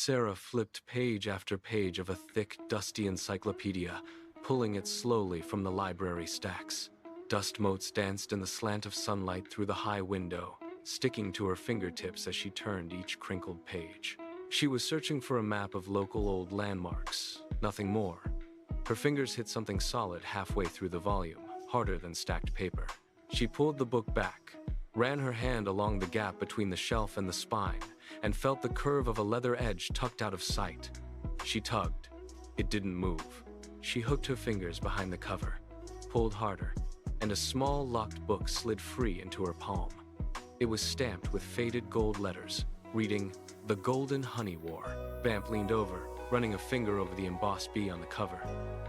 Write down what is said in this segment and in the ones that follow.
Sarah flipped page after page of a thick, dusty encyclopedia, pulling it slowly from the library stacks. Dust motes danced in the slant of sunlight through the high window, sticking to her fingertips as she turned each crinkled page. She was searching for a map of local old landmarks, nothing more. Her fingers hit something solid halfway through the volume, harder than stacked paper. She pulled the book back, ran her hand along the gap between the shelf and the spine, and felt the curve of a leather edge tucked out of sight. She tugged. It didn't move. She hooked her fingers behind the cover, pulled harder, and a small locked book slid free into her palm. It was stamped with faded gold letters, reading, "The Golden Honey War." Vamp leaned over, running a finger over the embossed B on the cover.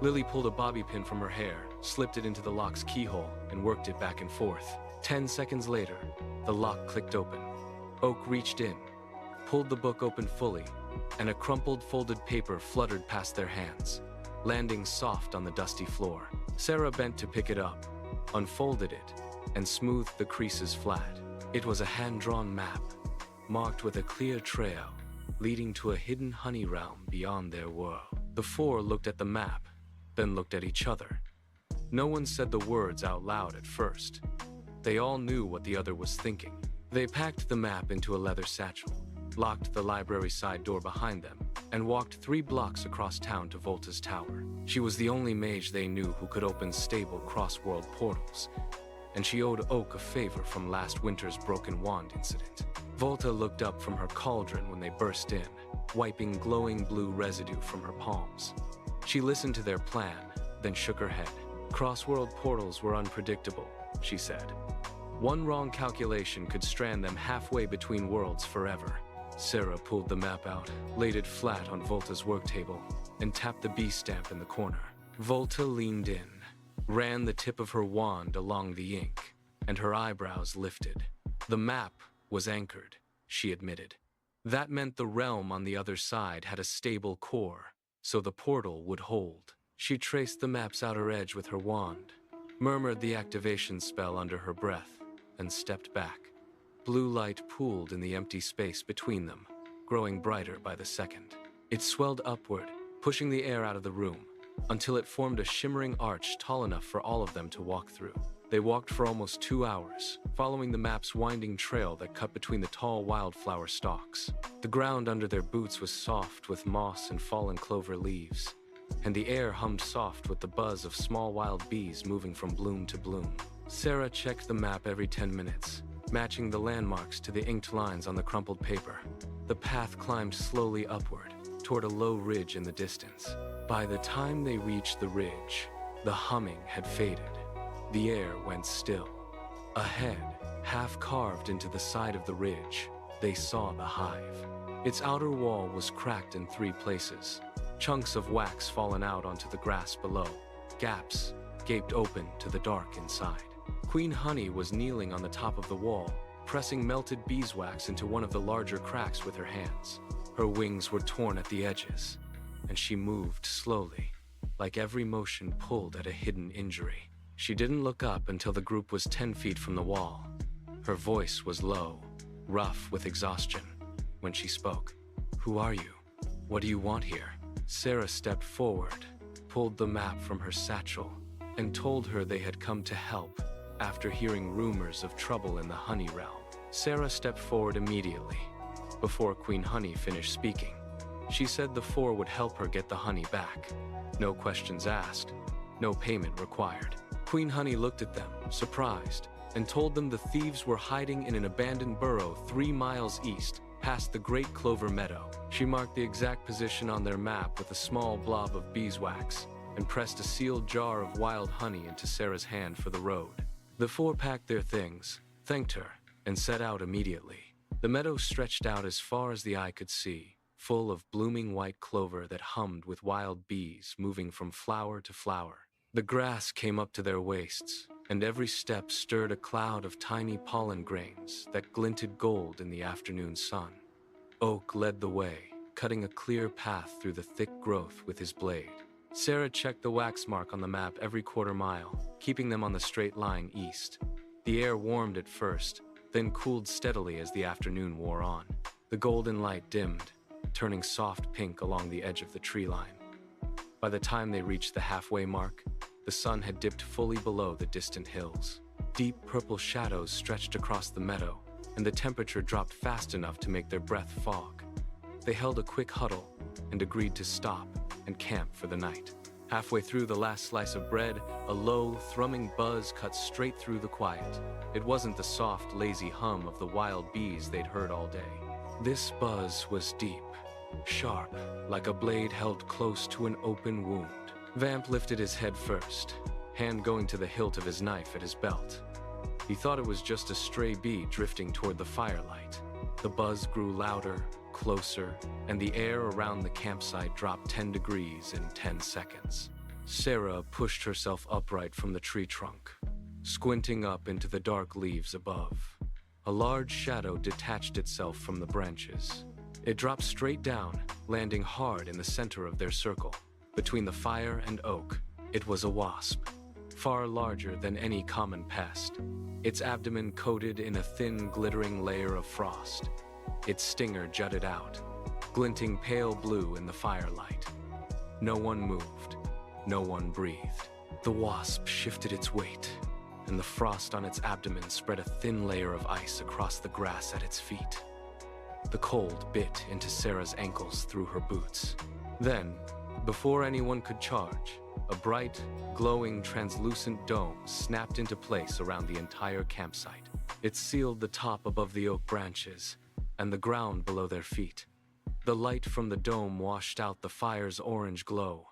Lily pulled a bobby pin from her hair, slipped it into the lock's keyhole, and worked it back and forth. 10 seconds later, the lock clicked open. Oak reached in, pulled the book open fully, and a crumpled folded paper fluttered past their hands, landing soft on the dusty floor. Sarah bent to pick it up, unfolded it, and smoothed the creases flat. It was a hand-drawn map, marked with a clear trail, leading to a hidden honey realm beyond their world. The four looked at the map, then looked at each other. No one said the words out loud at first. They all knew what the other was thinking. They packed the map into a leather satchel, locked the library side door behind them, and walked 3 blocks across town to Volta's tower. She was the only mage they knew who could open stable cross-world portals, and she owed Oak a favor from last winter's broken wand incident. Volta looked up from her cauldron when they burst in, wiping glowing blue residue from her palms. She listened to their plan, then shook her head. Cross-world portals were unpredictable, she said. One wrong calculation could strand them halfway between worlds forever. Sarah pulled the map out, laid it flat on Volta's work table, and tapped the B stamp in the corner. Volta leaned in, ran the tip of her wand along the ink, and her eyebrows lifted. The map was anchored, she admitted. That meant the realm on the other side had a stable core, so the portal would hold. She traced the map's outer edge with her wand, murmured the activation spell under her breath, and stepped back. Blue light pooled in the empty space between them, growing brighter by the second. It swelled upward, pushing the air out of the room, until it formed a shimmering arch tall enough for all of them to walk through. They walked for almost 2 hours, following the map's winding trail that cut between the tall wildflower stalks. The ground under their boots was soft with moss and fallen clover leaves, and the air hummed soft with the buzz of small wild bees moving from bloom to bloom. Sarah checked the map every 10 minutes, matching the landmarks to the inked lines on the crumpled paper. The path climbed slowly upward, toward a low ridge in the distance. By the time they reached the ridge, the humming had faded. The air went still. Ahead, half carved into the side of the ridge, they saw the hive. Its outer wall was cracked in 3 places, chunks of wax fallen out onto the grass below. Gaps gaped open to the dark inside. Queen Honey was kneeling on the top of the wall, pressing melted beeswax into one of the larger cracks with her hands. Her wings were torn at the edges, and she moved slowly, like every motion pulled at a hidden injury. She didn't look up until the group was 10 feet from the wall. Her voice was low, rough with exhaustion. When she spoke, "Who are you? What do you want here?" Sarah stepped forward, pulled the map from her satchel, and told her they had come to help after hearing rumors of trouble in the honey realm. Sarah stepped forward immediately, before Queen Honey finished speaking. She said the 4 would help her get the honey back. No questions asked, no payment required. Queen Honey looked at them, surprised, and told them the thieves were hiding in an abandoned burrow 3 miles east, past the Great Clover Meadow. She marked the exact position on their map with a small blob of beeswax, and pressed a sealed jar of wild honey into Sarah's hand for the road. The 4 packed their things, thanked her, and set out immediately. The meadow stretched out as far as the eye could see, full of blooming white clover that hummed with wild bees moving from flower to flower. The grass came up to their waists, and every step stirred a cloud of tiny pollen grains that glinted gold in the afternoon sun. Oak led the way, cutting a clear path through the thick growth with his blade. Sarah checked the wax mark on the map every quarter mile, keeping them on the straight line east. The air warmed at first, then cooled steadily as the afternoon wore on. The golden light dimmed, turning soft pink along the edge of the tree line. By the time they reached the halfway mark, the sun had dipped fully below the distant hills. Deep purple shadows stretched across the meadow, and the temperature dropped fast enough to make their breath fog. They held a quick huddle and agreed to stop and camp for the night. Halfway through the last slice of bread, a low, thrumming buzz cut straight through the quiet. It wasn't the soft, lazy hum of the wild bees they'd heard all day. This buzz was deep, sharp, like a blade held close to an open wound. Vamp lifted his head first, hand going to the hilt of his knife at his belt. He thought it was just a stray bee drifting toward the firelight. The buzz grew louder, closer, and the air around the campsite dropped 10 degrees in 10 seconds. Sarah pushed herself upright from the tree trunk, squinting up into the dark leaves above. A large shadow detached itself from the branches. It dropped straight down, landing hard in the center of their circle. Between the fire and oak, it was a wasp, far larger than any common pest, its abdomen coated in a thin, glittering layer of frost. Its stinger jutted out, glinting pale blue in the firelight. No one moved. No one breathed. The wasp shifted its weight, and the frost on its abdomen spread a thin layer of ice across the grass at its feet. The cold bit into Sarah's ankles through her boots. Then, before anyone could charge, a bright, glowing, translucent dome snapped into place around the entire campsite. It sealed the top above the oak branches and the ground below their feet. The light from the dome washed out the fire's orange glow,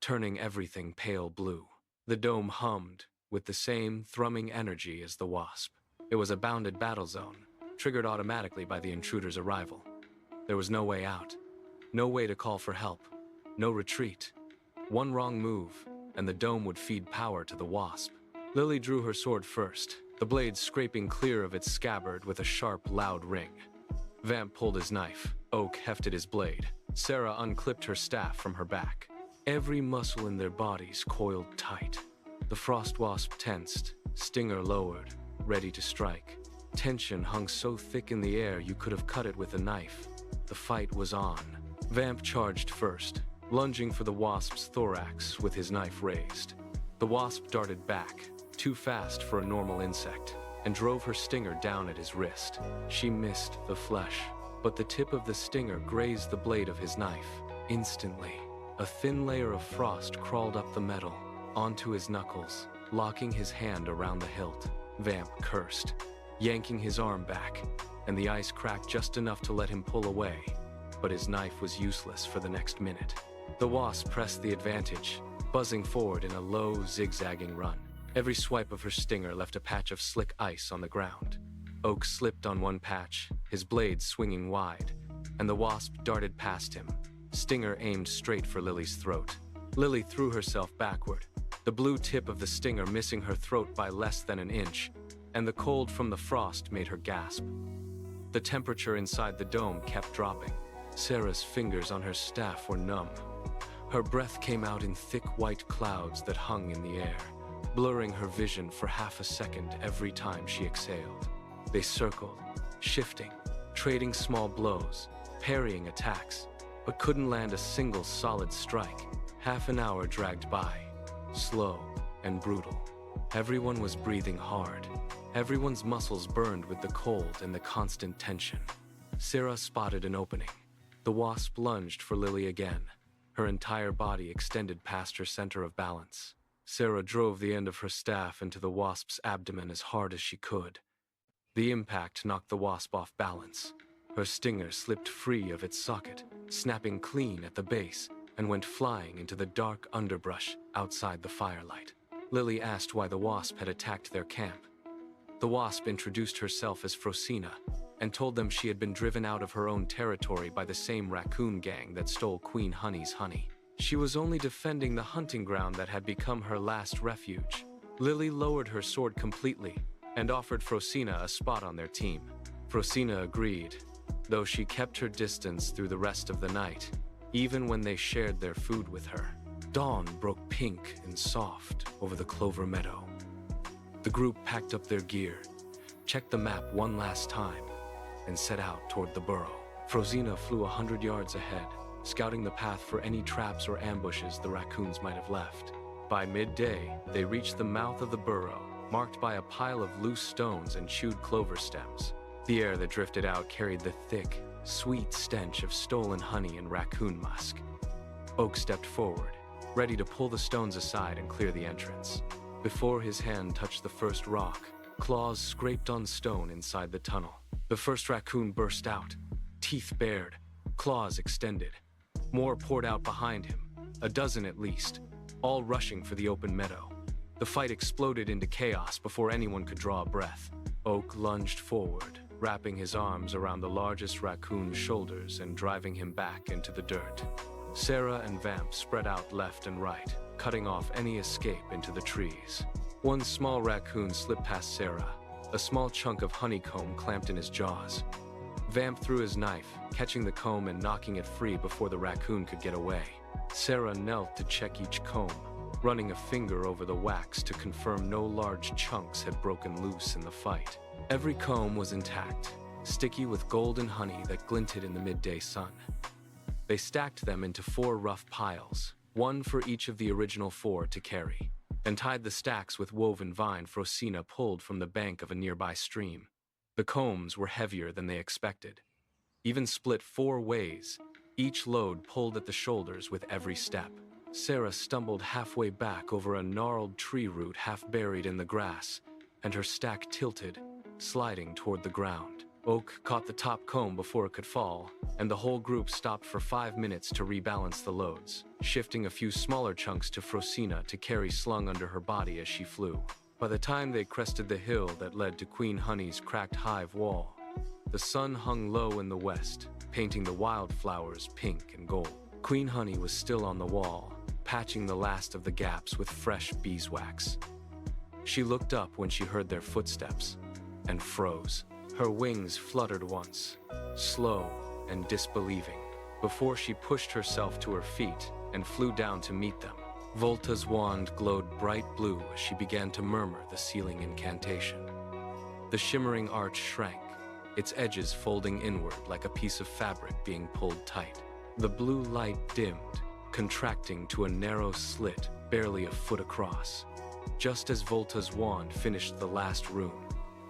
turning everything pale blue. The dome hummed with the same thrumming energy as the wasp. It was a bounded battle zone, triggered automatically by the intruder's arrival. There was no way out, no way to call for help, no retreat. One wrong move, and the dome would feed power to the wasp. Lily drew her sword first, the blade scraping clear of its scabbard with a sharp, loud ring. Vamp pulled his knife. Oak hefted his blade. Sarah unclipped her staff from her back. Every muscle in their bodies coiled tight. The frost wasp tensed, stinger lowered, ready to strike. Tension hung so thick in the air you could have cut it with a knife. The fight was on. Vamp charged first, lunging for the wasp's thorax with his knife raised. The wasp darted back, too fast for a normal insect, and drove her stinger down at his wrist. She missed the flesh, but the tip of the stinger grazed the blade of his knife. Instantly, a thin layer of frost crawled up the metal, onto his knuckles, locking his hand around the hilt. Vamp cursed, yanking his arm back, and the ice cracked just enough to let him pull away, but his knife was useless for the next minute. The wasp pressed the advantage, buzzing forward in a low, zigzagging run. Every swipe of her stinger left a patch of slick ice on the ground. Oak slipped on one patch, his blade swinging wide, and the wasp darted past him, stinger aimed straight for Lily's throat. Lily threw herself backward, the blue tip of the stinger missing her throat by less than an inch, and the cold from the frost made her gasp. The temperature inside the dome kept dropping. Sarah's fingers on her staff were numb. Her breath came out in thick white clouds that hung in the air, blurring her vision for half a second every time she exhaled. They circled, shifting, trading small blows, parrying attacks, but couldn't land a single solid strike. Half an hour dragged by, slow and brutal. Everyone was breathing hard. Everyone's muscles burned with the cold and the constant tension. Sarah spotted an opening. The wasp lunged for Lily again, her entire body extended past her center of balance. Sarah drove the end of her staff into the wasp's abdomen as hard as she could. The impact knocked the wasp off balance. Her stinger slipped free of its socket, snapping clean at the base, and went flying into the dark underbrush outside the firelight. Lily asked why the wasp had attacked their camp. The wasp introduced herself as Frosina, and told them she had been driven out of her own territory by the same raccoon gang that stole Queen Honey's honey. She was only defending the hunting ground that had become her last refuge. Lily lowered her sword completely and offered Frosina a spot on their team. Frosina agreed, though she kept her distance through the rest of the night, even when they shared their food with her. Dawn broke pink and soft over the clover meadow. The group packed up their gear, checked the map one last time, and set out toward the burrow. Frosina flew 100 yards ahead, scouting the path for any traps or ambushes the raccoons might have left. By midday, they reached the mouth of the burrow, marked by a pile of loose stones and chewed clover stems. The air that drifted out carried the thick, sweet stench of stolen honey and raccoon musk. Oak stepped forward, ready to pull the stones aside and clear the entrance. Before his hand touched the first rock, claws scraped on stone inside the tunnel. The first raccoon burst out, teeth bared, claws extended. More poured out behind him, a dozen at least, all rushing for the open meadow. The fight exploded into chaos before anyone could draw a breath. Oak lunged forward, wrapping his arms around the largest raccoon's shoulders and driving him back into the dirt. Sarah and Vamp spread out left and right, cutting off any escape into the trees. One small raccoon slipped past Sarah, a small chunk of honeycomb clamped in his jaws. Vamp threw his knife, catching the comb and knocking it free before the raccoon could get away. Sarah knelt to check each comb, running a finger over the wax to confirm no large chunks had broken loose in the fight. Every comb was intact, sticky with golden honey that glinted in the midday sun. They stacked them into 4 rough piles, one for each of the original 4 to carry, and tied the stacks with woven vine Frosina pulled from the bank of a nearby stream. The combs were heavier than they expected. Even split 4 ways, each load pulled at the shoulders with every step. Sarah stumbled halfway back over a gnarled tree root half buried in the grass, and her stack tilted, sliding toward the ground. Oak caught the top comb before it could fall, and the whole group stopped for 5 minutes to rebalance the loads, shifting a few smaller chunks to Frosina to carry slung under her body as she flew. By the time they crested the hill that led to Queen Honey's cracked hive wall, the sun hung low in the west, painting the wildflowers pink and gold. Queen Honey was still on the wall, patching the last of the gaps with fresh beeswax. She looked up when she heard their footsteps, and froze. Her wings fluttered once, slow and disbelieving, before she pushed herself to her feet and flew down to meet them. Volta's wand glowed bright blue as she began to murmur the sealing incantation. The shimmering arch shrank, its edges folding inward like a piece of fabric being pulled tight. The blue light dimmed, contracting to a narrow slit barely a foot across. Just as Volta's wand finished the last rune,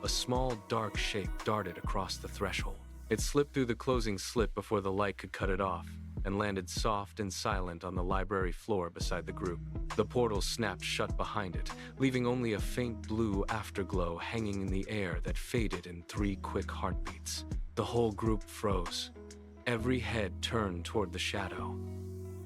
a small dark shape darted across the threshold. It slipped through the closing slit before the light could cut it off, and landed soft and silent on the library floor beside the group. The portal snapped shut behind it, leaving only a faint blue afterglow hanging in the air that faded in 3 quick heartbeats. The whole group froze. Every head turned toward the shadow,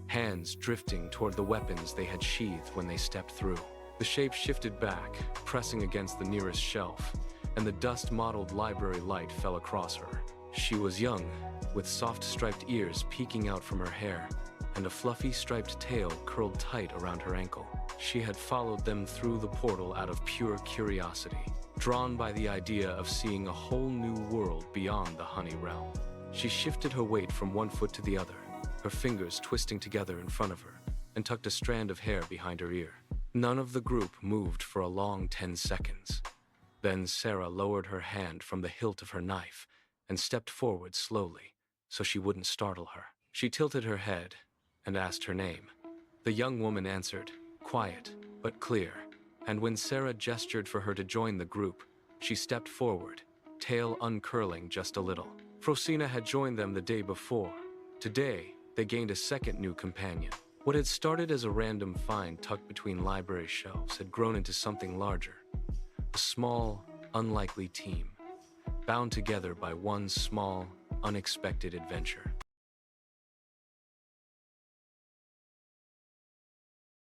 hands drifting toward the weapons they had sheathed when they stepped through. The shape shifted back, pressing against the nearest shelf, and the dust-mottled library light fell across her. She was young, with soft striped ears peeking out from her hair, and a fluffy striped tail curled tight around her ankle. She had followed them through the portal out of pure curiosity, drawn by the idea of seeing a whole new world beyond the honey realm. She shifted her weight from one foot to the other, her fingers twisting together in front of her, and tucked a strand of hair behind her ear. None of the group moved for a long 10 seconds. Then Sarah lowered her hand from the hilt of her knife and stepped forward slowly, so she wouldn't startle her. She tilted her head and asked her name. The young woman answered, quiet but clear, and when Sarah gestured for her to join the group, she stepped forward, tail uncurling just a little. Frosina had joined them the day before. Today, they gained a second new companion. What had started as a random find tucked between library shelves had grown into something larger. A small, unlikely team, bound together by one small, unexpected adventure.